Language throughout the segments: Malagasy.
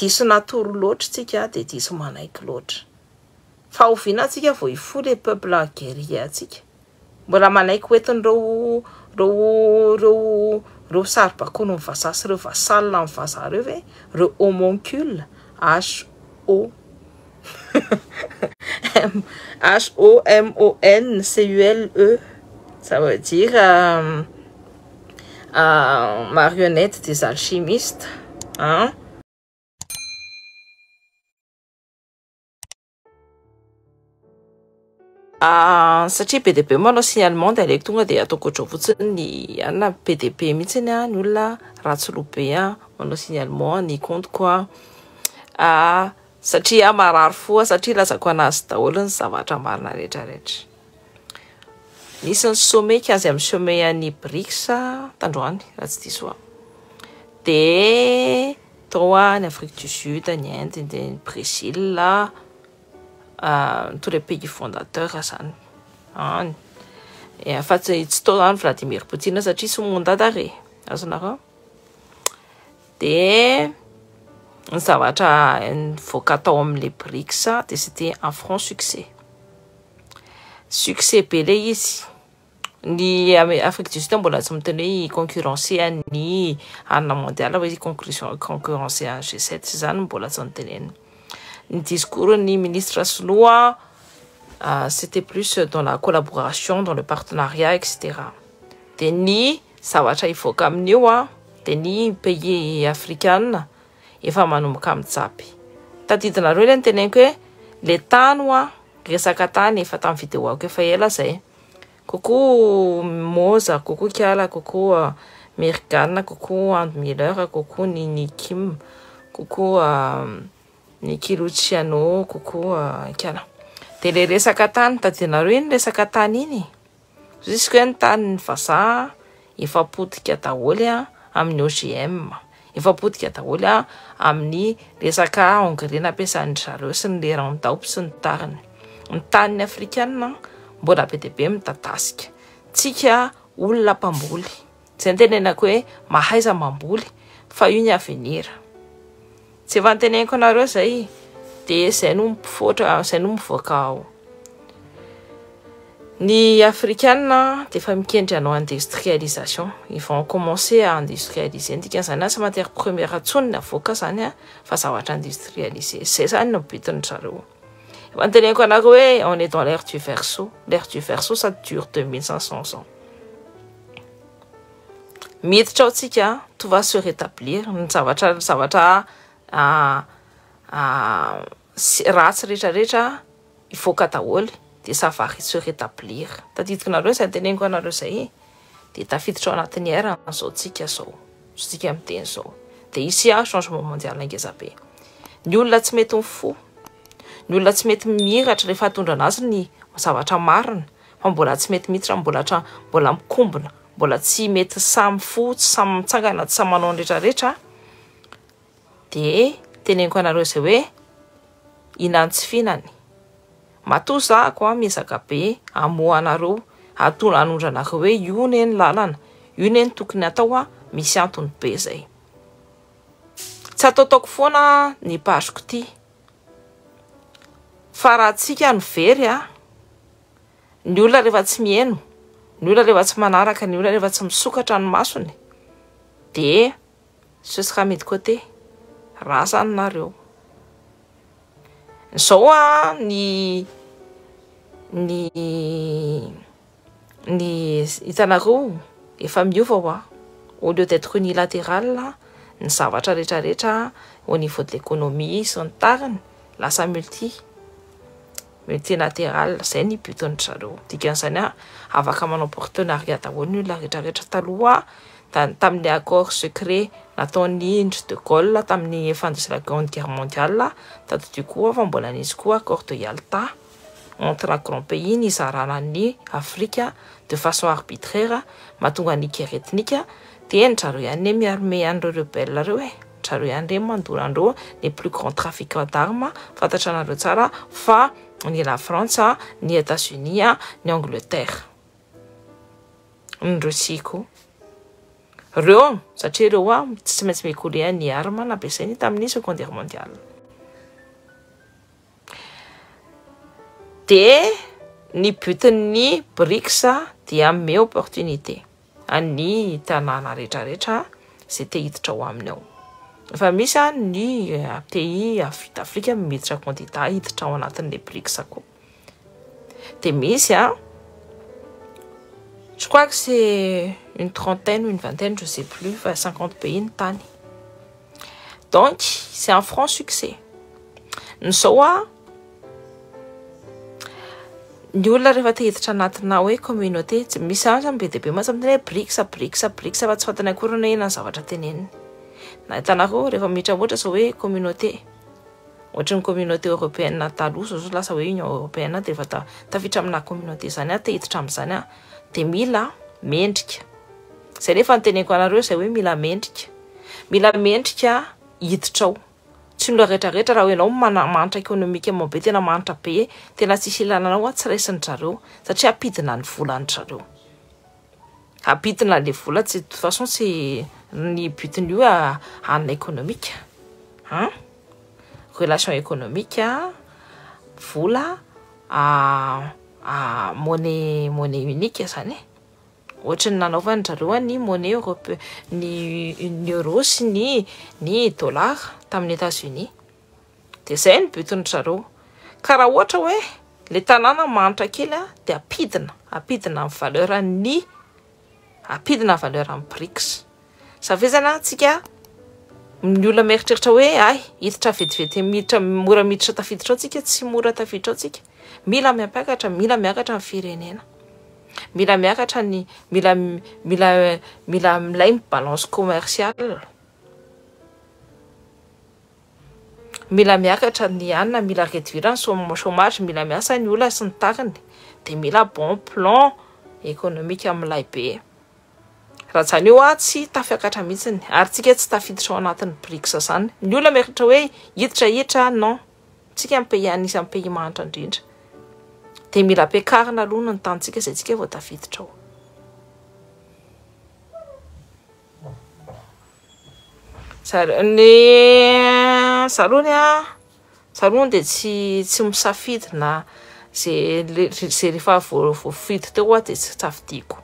diso natoro loatra tsika dia diso manaiky loatra. Fa oviana tsika vao ifo le peuple guerrier tsika. Mbola manaiky hoentin'ireo reo saribakony mivazaha sy reo vasalina mivazaha reo ve reo homoncule HO HOMONCULE, ça veut dire marionnette des alchimistes, hein? Satria PDP moa no signalement dia aleko tonga dia ataoko ohatry fotsiny ny anona PDP mihitsiny ny olona ratsy lobe manao signalement ny compte quoi satria marary foa satria lazako anazy daholo ny zavatra marina rehetrarehetra. Nisy ny sommet 15e sommet any BRICS tandroany raha tsy diso aho. Dia tao ny Afrique du Sud, ny Inde, ny Brésil tous les pays fondateurs zany. Fa tsy tao zany Vladimir Poutine satria sy mondadare azonareo. Dia ny zavatra nivoaka tao amin'le BRICS dia c'était un franc succès. Succès be le izy. Ny Afrique du Sud mbola tsy miteny hoe concurrencer ny hanina mondial hoe concurrencer un G7 zany mbola tsy niteneny. Ny discours ni ministre sinoa c'était plus dans la collaboration, dans le partenariat, etc. Dia ny zavatra ivoaka amin'io dia ny pays africain efa manomboka mijapy. Tadidinareo le niteneniko hoe le tany resaka tany efa tamin'ny videoako efa ela zay. Coucou Moza, coucou Kiala, coucou Mergana, coucou Andy Miller, coucou Nini Kim, coucou Niki Luciano, coucou Kiala. Dia le resaka tany tadidinareo iny resaka tany iny. Jusque ny tany vazaha efa potika daholo amin'ny OGM. Efa potika daholo amin'ny resaka engrais nampiasan'ny zareo sy ny lera amin'ny sy ny tariny. Ny tany africaine mbola be dia be midadasika. Tsika olona mpamboly. Izay nitenenako hoe mahaiza mamboly fa io ny avenir. Tsy efa niteneniko anareo zay dia izay no mivoaka ao. Ny africaine dia efa mikendry hanao industrialisation. Ils vont commencer à industrialiser. Dikan'izany sy matière première intsony ny avoaka zany fa zavatra industrialiser. Zay zany no bitin'ny zareo. On est dans l'ère du verseau. L'ère du verseau, ça dure 2500 ans. Miditra tsika, tout va se rétablir. Zavatra ratsy rehetrarehetra ivoaka daholo dia ça va se rétablir. Tadidiko nareo zay teneniko anareo zay dia tafiditra ao anatin'ny ère zao tsika zao. Tsika miteny zao. Dia ici changement mondial ngeza be. Ny olona tsy mety mifo. Ny olona tsy mety mihiratra rehefa atondra anazy ny zavatra marina, fa mbola tsy mety miditra, mbola mikombona, mbola tsy mety samy fo, tsy samy mitsangana, tsy samy manao rehetrarehetra. Dia teneniko anareo zay hoe inany tsy fihinany. Matoa zako miezaka be amoa anareo, anondra anareo hoe io ne ny lalana, io ne ny tokony atao misy antony be zay. Tsy ataoko foana ny pazoko ty. Fa raha tsika no very ny olona rehefa tsy mihaino, ny olona rehefa tsy manaraka, ny olona rehefa tsy misokatra ny masony dia ce sera mis de côté. Raha zany nareo. Zao ny hitanareo efa miova au lieu d'être unilatéral ny zavatra rehetrarehetra au niveau de l'économie sy ny tariny lasa multilatéral. Zay ny buton'ny zareo. Dikan'izany afaka manao partenariat daholo ny olona rehetrarehetra taloha tamin'ny accord secret nataon'ny Indre de Gaulle tamin'ny fin de la Grande Guerre mondiale. Taddio koa fa mbola nisy koa accord de Yalta entre la grand pays nizarana ny Afrika de façon arbitraire mahatonga ny guerre ethnique. Dia ny zareo ihany miarme an'ireo rebelle reo zareo ihany reny mandora andreo les plus grands trafiquants d'armes. Fantatra anareo tsara fa ni la France, ni États-Unis, ni Angleterre, ni Russie koa. reo satria reo tsy maintsy mécoller ny armes nampiasainy tamin'ny Seconde Guerre mondiale. De ny butin'ny BRICS dia me opportunité any tanàna rehetrarehetra zay te hiditra ao aminy ao. Fa misy ny pays Afrika miditra candidat hiditra ao anatin'le BRICS koa. De misy je crois que c'est une trentaine ou une vingtaine, je sais plus, 50 pays ny tany. Donc c'est un franc succès. Nzao ny olona rehefa te hiditra anatina hoe communauté tsy misy zany be dia be mantsy amin'ny BRICS fa tsy fantany akory hoe inona ny zavatra teneniny. Na hitanareo rehefa miditra ohatra zao hoe communauté ohatra ny communauté européenne taloha zao lasa hoe union européenne de efa tafiditra amina communauté zany te hiditra amin'izany de mila mendrika. Zay rehefa niteneniko anareo zay hoe mila mendrika hiditra ao. Tsy ny rehetrarehetra raha ianao manitra économique be tena manitra be tena tsisy ilananao tsy raisin'ny zareo satria apidina ny volany zareo. Apidina le vola de toute façon c'est ny butin'io hanina économique. Relation économique vola monnaie unique zany. Ohatra ny nanaovany zareo ny monnaie européenne ny euro sy ny dollar tamin'ny États-Unis. De zay ny butin'ny zareo. Ka raha ohatra hoe le tanàna manitra kely de apidina ny valeur amin'ny BRICS. Savezana antsika ny olona mieritreritra hoe ay hiditra vetivety mora miditra tafiditra ao tsika tsy mora tafiditra ao tsika. Mila miakatra ny firenena. Mila miakatra ny mila milay balance commerciale. Mila miakatra ny anna mila réduire ny chômage, mila miasa ny olona sy ny tariny de mila bon plan économique amilay be. Raha zany io tsy tafiakatra mihitsy ary tsika tsy tafiditra ao anatin'ny BRICS zany. Ny olona mieritreritra hoe hiditra non. Tsika amin'ny pays anisany pays manitra indrindra. De mila ampiakarina aloha ny tantsika zay tsika vao tafiditra ao. Zarony de tsy misafidy na zay rehefa voafidy teo de tsy tafidiko.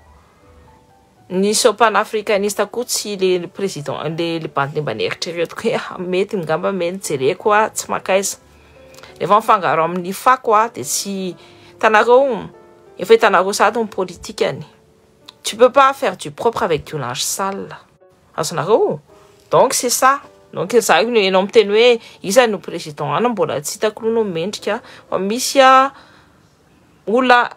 Ny panafricaniste koa tsy le président le bande mba nieritreretiko hoe mety ngamba mety jereko tsy makaiza. Rehefa mifangaro amin'ny fako de tsy tanareo efa hitanareo sady ny politikany. Tu peux pas faire du propre avec du linge sale. Azonareo? Donc c'est ça. Donc ça ianao miteny hoe iza no président ana mbola tsy hitako no mendrika fa misy olona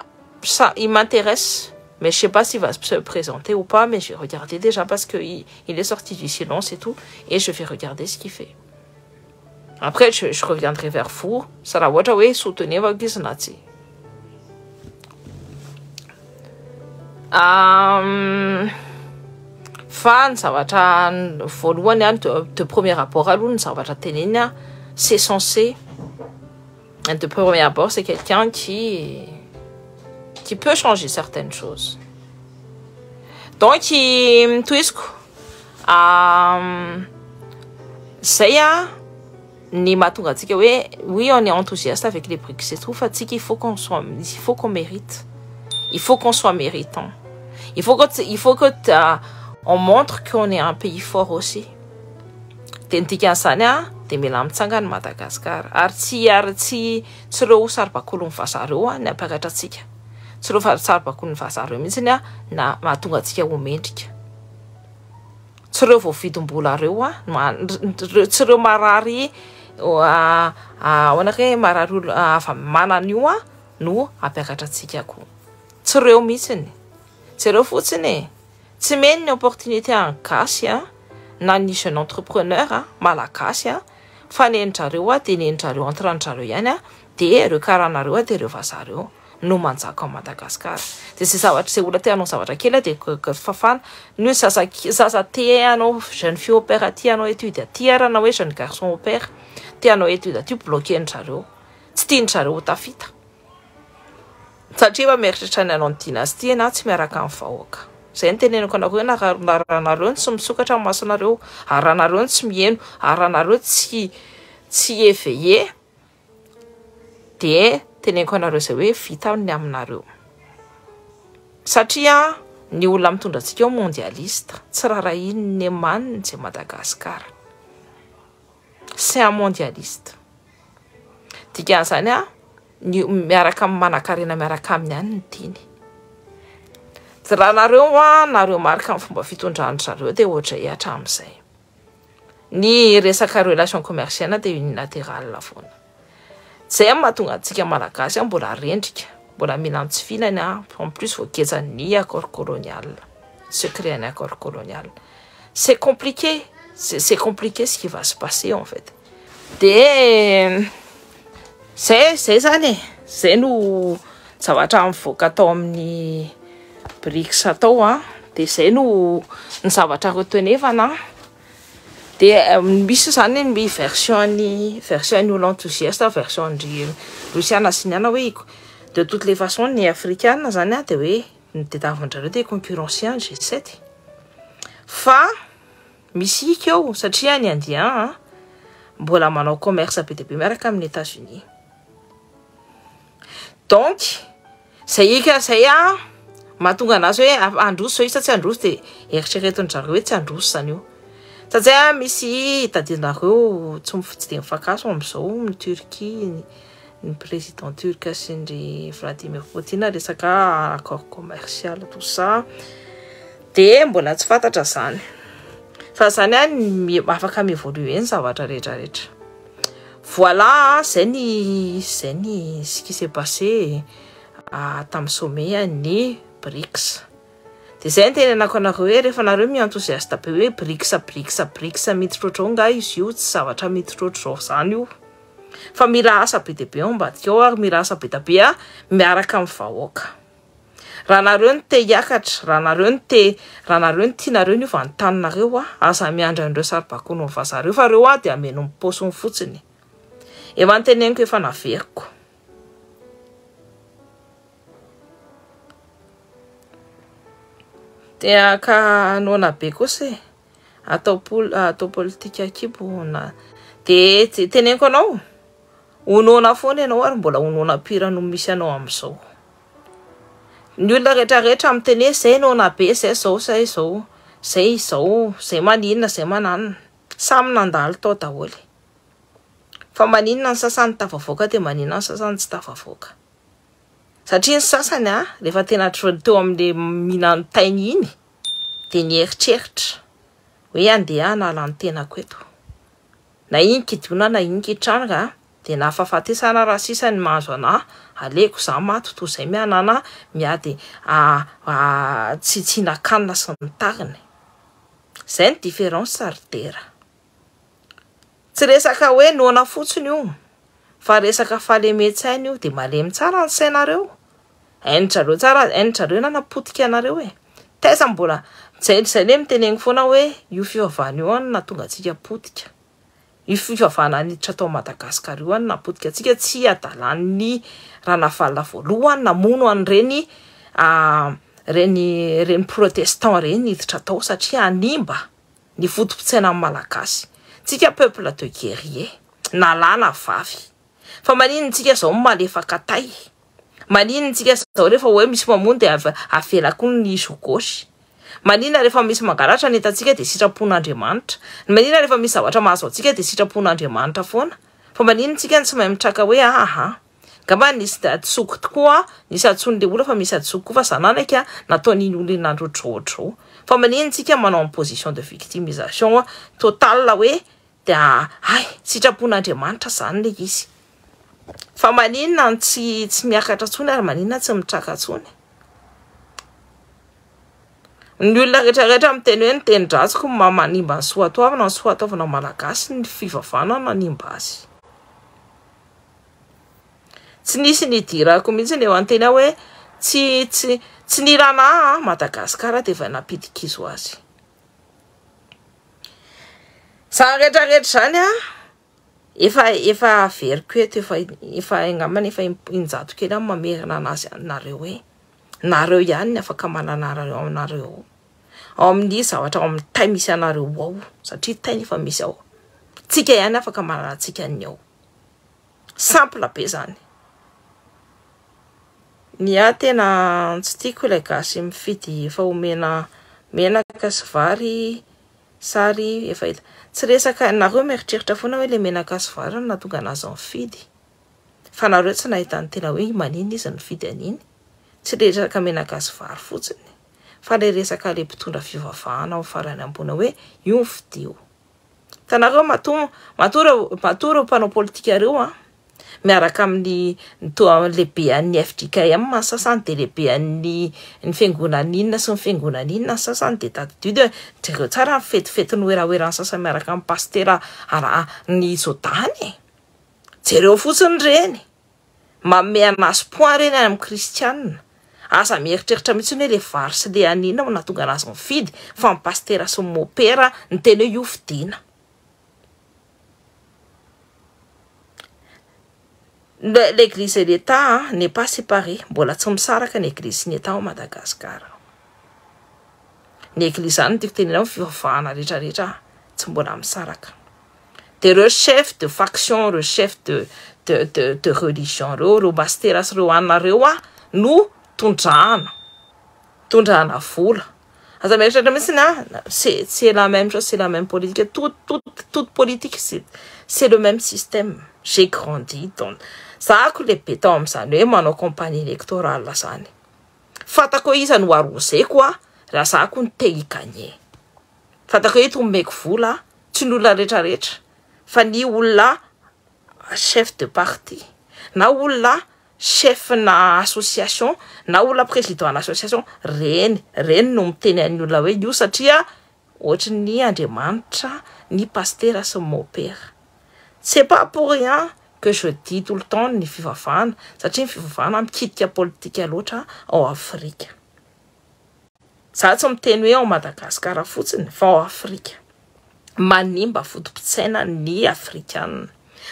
il m'intéresse. Mais je sais pas s'il va se présenter ou pas, mais je vais regarder déjà parce qu'il est sorti du silence et tout, et je vais regarder ce qu'il fait. Après, je reviendrai vers vous. Ça va être soutenir votre business. Fan, ça va être de premier rapport à l'une, ça va être c'est censé. De premier rapport, c'est quelqu'un qui peut changer certaines choses. Donc, tout ça ni oui, on est enthousiaste avec les BRICS, c'est tout. Il faut qu'on mérite. Il faut qu'on soit méritant. Il faut que on montre qu'on est un pays fort aussi. De milamtsanga Madagascar. Arti tsiro sarbakolon fasareo na pagatratsika. Tsiro sarbakolon fasareo mihitsy na mahatonga atsika ho mendrika. Tsireo voafidim-bola reo tsireo marary oanake marary afa manan'io no ampiakatratsika koa. Tsireo mihitsy. Tsireo fotsiny. Tsy meny ny opportunité en gasy na ny jeune entrepreneur malagasy fa nendrareo de nendrareo entrandrareo ihany de reo karanareo de reo vazareo no manjaka Madagascar. De c'est zavatra zay olona te hanao zavatra kely de fafana no zaza te hanao jeune fille au père aty hanao étude aty ara na hoe jeune garçon au père te hanao étude aty bloquendrareo tsy tiandrareo tafita satria efa mieritritra ny hanao ny dynastie na tsy miaraka amin'ny vahoaka. zay ny teneniko anareo naranareo tsy misokatra amin'ny masonareo, aranareo tsy mieno, aranareo tsy éveillé, de teneniko anareo zay hoe vita ny aminareo. Satria ny olona mitondra antsika mondialiste tsy raha inony emaniny zay Madagasikara. C'est un mondialiste. Dikan'izany miaraka amin'ny manan-karena miaraka amin'ny ihany ny tiany. Raha nareo marika amin'ny fomba fitondrany-zareo dia ohatra hatramin'izay. Ny resaka relation commerciale dia unilatéral foana. Zay mahatonga antsika malagasy mbola rendrika, mbola mila mitsivilana en plus voaketsan'ny accord colonial, secret ny accord colonial. C'est compliqué, c'est compliqué ce qui va se passer en fait. De zay zany zay no zavatra mivoaka atao amin'ny BRICS atao de zay no ny zavatra retenevana. De misy zany ny version ny olo enthousiaste, version ny Rusiana siniana hoe de toutes les façons ny africaine zany de hoe ny tadiavin'jareo de concurrencien G7. Fa misy ikeo satria ny Indien mbola manao commerce be be miaraka amin'ny États-Unis. Donc zay mahatonga anazy hoe androso izy tsy androso de eritreretin-jareo hoe tsy androso zany io. Satria misy tadinareo tsy de mifakaso amin'izao ny Turquie, ny président turc sy ny Vladimir Poutine resaka accord commercial tout ça. De mbola tsy fantatra zany. Fa zany afaka miévoluer ny zavatra rehetrarehetra. Voilà, c'est ce qui s'est passé tamin'ny sommet ny BRICS. De zay ny tenenako anareo hoe rehefa nareo mi-enthousiaste be hoe BRICS miditra nga izy io tsy zavatra miditra zao zany io. Fa mila asa be de be ambadika ao ary mila asa be de be miaraka amin'ny vahoaka. Raha nareo ny te hiakatra, raha nareo ny tianareo ny vantanareo aza miandra andreo saribakono ny vazareo fa reo de ameno ny paosiny fotsiny. Efa nyteneniko efa naveriko. De ka nona be kosa atao politika kibo na de teneniko anao onona foana ianao ary mbola onona pira no misy anao amin'izao. Ny olona rehetrarehetra miteny zay nona be zay zao zay maninona zay mananina samy nandalo tao daholo. Fa maninona ny sasany tafavoaka de maninona ny sasany tsy tafavoaka. Satria ny sasany rehefa tena teo amin'ny minano tainy iny de nieritreritra hoe andeha nala ny tenako eto. Na iny kidona na iny kitranga de nafafatesana raha sisa ny mahazo ana aleko za maty to zay mianana miady tsy nakanina sy ny tariny. Zay ny différence saridera. Tsy resaka hoe nona fotsiny io fa resaka fahalemetsahina io de malemy tsara ny sainareo. Hainjareo tsara, hainjareo nanapotika anareo taiza mbola zay le mitenengy foana hoe io fivavahana io natonga antsika potika. Io fivavahana niditra tao Madagasikara io napotika antsika tsy adalan'ny raha navalona voalohany namono an'ireny reny protestant reny niditra tao satria animba ny fotom-pitsaina malagasy. Tsika peuple de guerrier nalana vavy. Fa maninona tsika zao malefaka tay. Maninona tsika zao rehefa hoe misy mamono de avela koa ny jogosy. Maninona rehefa misy mangalatra ny etantsika de sitrapon'Andriamanitra. Maninona rehefa misy zavatra mahazo antsika de sitrapon'Andriamanitra foana. Fa maninona tsika tsy mahay mitraka hoe ngamba nisy atsoko tokoa, nisy atsony le olona fa misy atsoko koa fa zananaka nataon'iny olona nandrotrotrao. Fa maninona tsika manao en position de victimisation totale hoe de sitrapon'Andriamanitra zany le izy. Fa maninona tsy miakatra tsony ary maninona tsy mitraka tsony. Ny olona rehetrarehetra miteny hoe ny teny-dratsiko manimba ny soatoavana, ny soatoavana malagasy ny fivavahana nanimba azy. Tsy nisy ny dirako mihitsy eo anteny hoe tsy nirana Madagasikara de efa napitikizo azy. Sa rehetrarehetra zany efa veriko eto efa angambany efa injato kely mamerina anazy nareo hoe nareo ihany afaka mananareo aminareo ao amin'ny zavatra ao amin'ny tay misy anareo ao satria tay nefa misy ao tsika ihany afaka mananantsika ny ao simple be zany ny tena tsy tiako ilay gasy mifidy efa omena menaka sy vary sary efa hita tsy resaka nareo mieritreritra foana hoe le menaka sy vary no nahatonga anazy mifidy fa nareo tsy nahita ny tena hoe manina izy mifidy an'iny tsy resaka menaka sy vary fotsiny fa le resaka le mpitondra fivavahana ao farany ambony hoe io mifidio tanareo matoreo mpanao politika reo miaraka amin'ny lehibe an'ny FDKM sasany de lehibe an'ny fiangonan'inona sy ny fiangonan'inona sasany de tadidio de reo tsara fety ny oeraoerany sasany miaraka amin'ny pastera ny zodany jereo fotsiny reny manome anazy point reny any amin'ny kristianina asa mieritreritra mihitsy hoe le vary sy le anina no nahatonga anazy mifidy fa ny pastera sy ny mopera ny teny hoe io fidiana l'église et l'État n'est pas séparé. Mbola tsy misaraka ny église sy ny État au Madagascar. Ny église zany tiako tenenao fivavahana rehetrarehetra tsy mbola misaraka. De reo chef de faction, reo chef de religion reo pastera sy reo anareo no tondrahana vola. Aza mieritreritra mihitsy c'est la même chose, c'est la même politique. Toute politique, c'est le même système. J'ai grandi dans zako le béton am'izany hoe manao campagne électorale zany. Fatako iza no aroseko raha zako ny te higanye. Fatako hoe tomeko vola tsy ny olona rehetrarehetra fa ny olona chef de parti na olona chef na association na olona président na association reny no miteny any olona hoe io satria ohatry ny Andriamanitra ny pastera sy mopera. C'est pas pour rien que je dis tout le temps ny fivavahana satria ny fivavahana mikitika politika loatra ao Afrika. Za tsy miteny hoe ao Madagasikara fotsiny fa ao Afrika. Manimba fotom-pitsaina ny Afrikanina.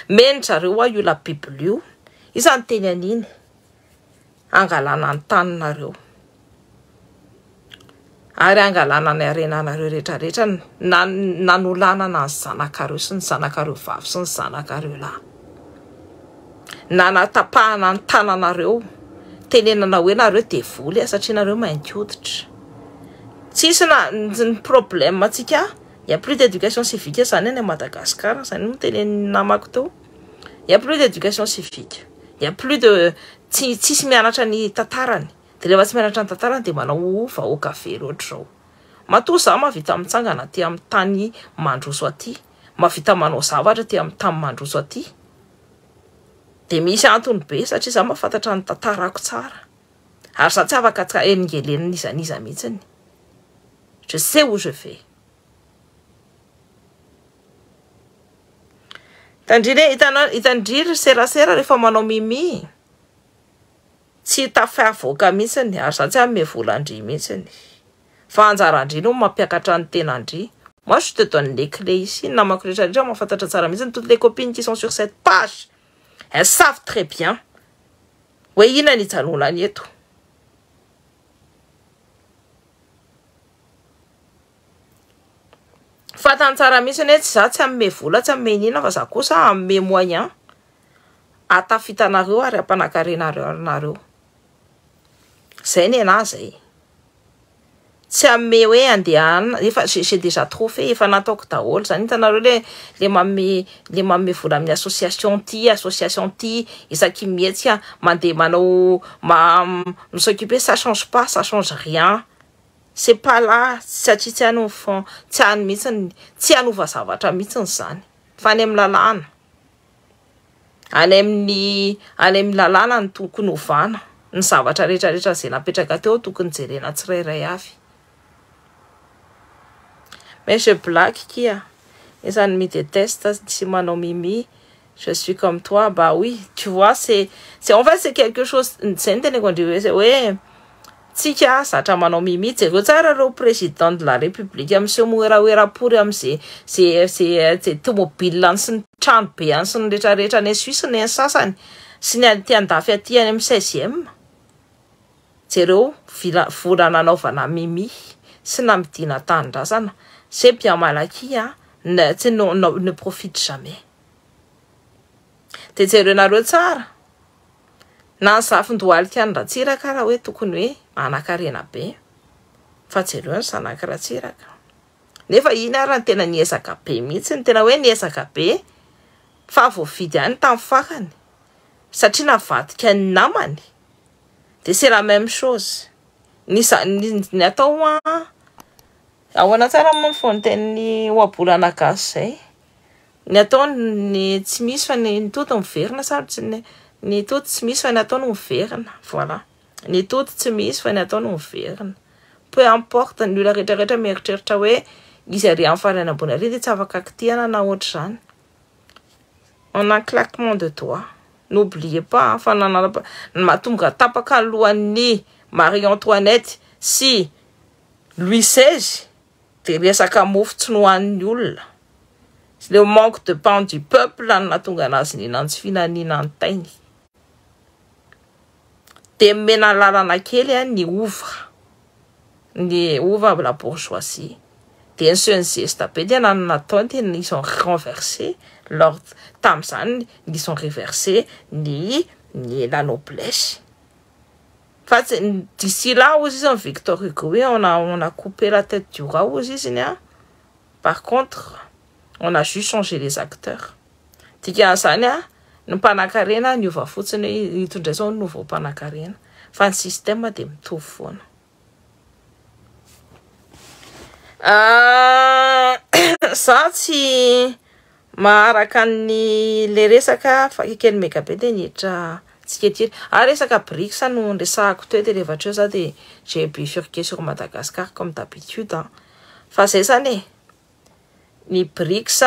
Menjareo io la Bible io. Isany teny an'iny. Angalana ny taninareo. Ary angalana ny arenanareo rehetrarehetra nanolana na ny zanakareo sy ny zanakareo vavy sy ny zanakareo lahy. Nanatapahana ny tananareo. Tenenana hoe nareo devoly satria nareo mainty hoditra. Tsisy ny problème atsika, il y a plus d'éducation civique zany à Madagascar, zany no tenenina namako teo. Il y a plus d'éducation civique. Il y a plus de tsisy mianatra ny tantarany. De rehefa tsy mianatra ny tantarany de manao vahoaka very ohatry zao. Matoa za mavita mitsangana ty amin'ny tany mandroso aty, mavita manao zavatra ty amin'ny tany mandroso aty. De misy antony be satria za mahafantatra ny tantarako tsara. Ary za tsy afaka engelena nizaniza mihitsiny. Je sais où je vais. Itandriry serasera rehefa manao mimi. Tsy tafavoaka mihitsiny ary za tsy ame volandry mihitsiny. Fa anjarandry no mampiakatra ny tenandry. Moi je te donne les clés ici. Namako rehetrarehetra mahafantatra tsara mihitsiny. Toutes les copines qui sont sur cette page, elles savent très bien hoe ina ny ijanonany eto. Fatany tsara mihitsiny hoe za tsy ame vola, tsy ame nina fa za kosa ame moyen atafitanareo ary ampanakarenareo. Zay ny anahy zay. Tsy ame hoe andehana, efa j'ai déjà trop fait, efa nataoko daholo zany hitanareo le manome vola amin'ny association ty, isaky mihetsika mandeha manao s'occuper, ça change pas, ça change rien. C'est pas là satria tsy hany fond, tsy hany mihitsiny, tsy hanova zavatra mihitsiny zany. Fa any amin'ny lalàna. Any amin'ny lalàna ny tokony ovana. Ny zavatra rehetrarehetra izay napetraka teo tokony jerena tsirairay avy. Monsieur Black kia, isany me déteste si manao mimi. Je suis comme toi, bah oui, tu vois, en fait c'est quelque chose, c'est une tene c'est ouais. Tsika zatra manao mimi jereo tsara reo président de la république am'se moeraoerapory am'se tomobile sy ny trano be any sy ny rehetrarehetra ny Suisse ny sasany sy ny ty andafy aty any amin'ny 16e. jereo vola nanaovana mimi sy namidina tanindrazana c'est bien malaky ne profite jamais. De jereo nareo tsara na ny zafin-dohalika ny Ratsiraka raha hoe tokony hoe anakarena be fa jereo ny zanaky Ratsiraka. Nefa iny ary ny tena niezaka be mihitsy, ny tena hoe niezaka be fa voavidy ihany tamin'ny fakany satria navadika ny namany. De c'est la même chose. Ny atao ahoana tsara moa ny teny oabolana gasy zay. Ny atao ny tsy misy fa ny toto miverina sarotsy ny toto tsy misy fa ny atao no miverina. Voilà. Ny toto tsy misy fa ny atao no miverina. Peu importe ny olona rehetrarehetra mieritreritra hoe izy ary amin'ny farany ambony ary dia tsy afaka kitihana na ohatr'izany. En un claquement de doigts. N'oubliez pas, fa mahatonga tapaka lohan'ny Marie-Antoinette si Louis XVI de resaka mofo tsy nohan'ny olona. Le manque de pain du peuple nahatonga anazy ninantsy finanina ny tainy. De mena lalana kely ny ouvre la bourgeoisie. De ny geste be dia nataony tena ils ont renversé l'ordre. Tam'izany ils ont réversé la noblesse. D'ici là, aussi, Victor Hugo, on a coupé la tête du roi aussi, par contre, on a juste changé les acteurs. Tikianzania, nous panakarena, nous va foutre une raison nouveau panakarena. Fan système de mtofona. Ça si maharaka ny le resaka fa kely mega be de nitra tsiketriry resaka BRICS no resahako teo de rehefa za de j'ai bifurqué sur Madagascar comme d'habitude fa zay zany ny BRICS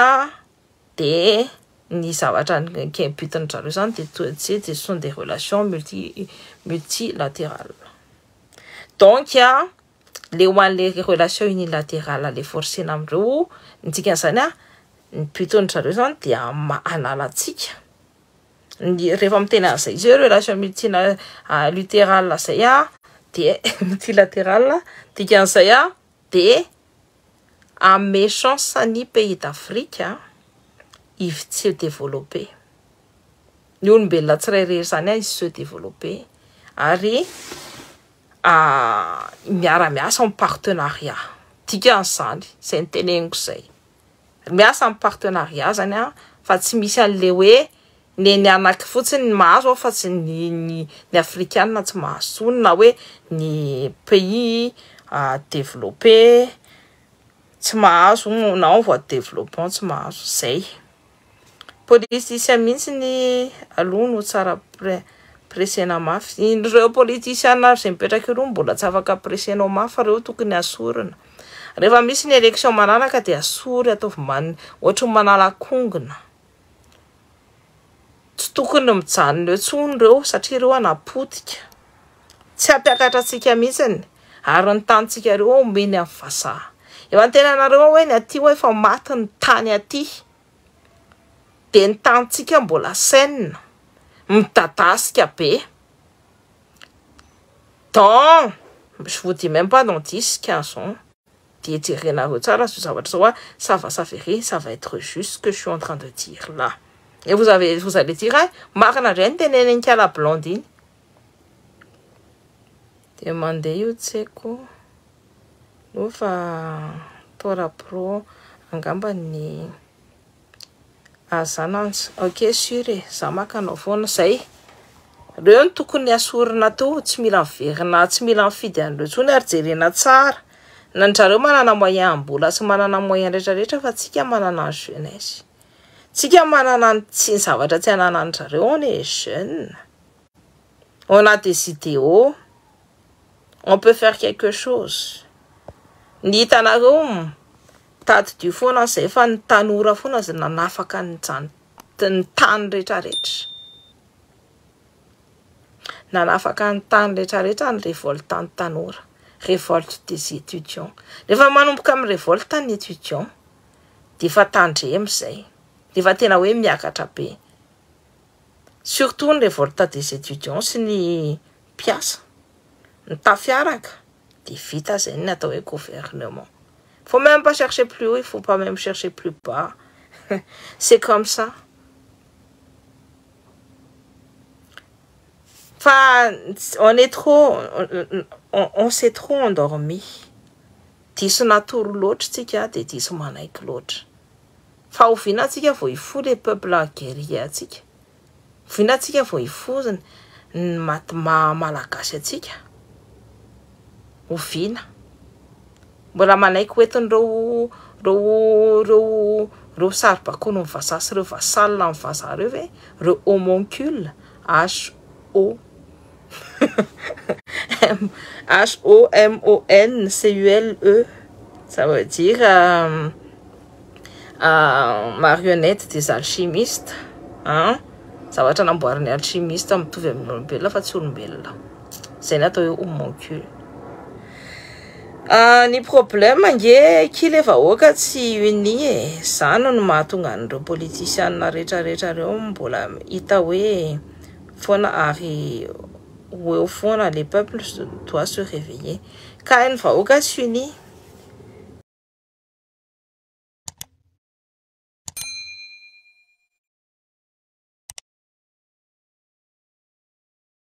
de ny zavatra ny butin zareo zany de ce sont des relations multilatérales. Donc les relations unilatérales les forcées namreo ntikan'izany ny butin zareo zany dia analatsika rehefa miteny an'izay izy relation multilatérale zay de multilatérale dikan'izay de ame chance ny pays d'Afrique izy se développer. Ny olombelona tsirairay zany izy se développer ary miara-miasa en partenariat. Dikan'izany zay ny teneniko zay. Miasa en partenariat zany fa tsy misy an'le hoe ny anaky fotsiny ny mahazo fa tsy ny afrikanina tsy mahazo na hoe ny pays développé tsy mahazo na on voit développement tsy mahazo zay. Politicien mihitsy ny aloha no tsara presena mafy. Ireo politiciana zay mipetraka ireo mbola tsy afaka presenao mafy fa reo tokony asorina. Rehefa misy ny élection manaraka dia asory ataovy ohatry ny manala-kongona. Tsy tokony mijanona etsony reo satria reo anapotika. Tsy ampiakatra antsika mihitsy ary ny tanitsika reo omeny amin'ny vazaha. Efa ny tena nareo hoe ny aty hoe efa maty ny tany aty. De ny tanitsika mbola saine midadasika be. Donc, je vous dis même pas dans 10-15 ans. Ça va s'avérer, ça va être juste ce que je suis en train de dire là. Et vous allez dire, Marna Rentenenka la blondine. Demandez Yutseko. Nous va tora pro angambani azanans. Ok, sûr, ça m'a canofone, ça y est. Reo tokony asorina to tsy mila miverina tsy mila mifidy an'ireo tsony ary jerena tsara. Nanjareo manana moyen mbola sy manana moyen rehetrarehetra fa tsika manana ny jeunesse. Tsika manana ny tsy zavatra tsy ananan'jareo on est jeune. On a des idéaux. On peut faire quelque chose. Ny hitanareo tady dio foana zay fa ny tanora foana zay nanafaka ny tany rehetrarehetra. Nanafaka ny tany rehetrarehetra ny révolte ny tanora. Révolte des étudiants. Rehefa manomboka amin'ny révolte ny étudiants dia efa tandremo zay. Efa tena hoe miakatra be. Surtout ny révolte des étudiants sy ny mpiasa. tafiaraka de vita zay ny atao hoe gouvernement. Faut même pas chercher plus haut, il faut pas même chercher plus bas. C'est comme ça. Enfin, on s'est trop endormi. Diso natory loatra tsika de diso manaiky loatra. Fa oviana tsika vao ifo les peuples guerriers atsika. Oviana tsika vao ifo ny malagasy atsika. Oviana. Mbola manaiky hoentin'ireo saribakony ny vazaha sy ireo vasalina amin'ny vazaha ireo ve? Ireo homoncule HOMONCULE ça veut dire marionnette des alchimistes, hein? Zavatra namboarin'ny alchimiste mitovy amin'ny olombelona fa tsy olombelona. Zay ny atao hoe homoncule. Ny problème nge kile vahoaka tsy uni e, zany no mahatonga an'ireo politicianina rehetrarehetra reo mbola hita hoe foana au fond les peuples doivent se réveiller. Ka ny vahoaka tsy uni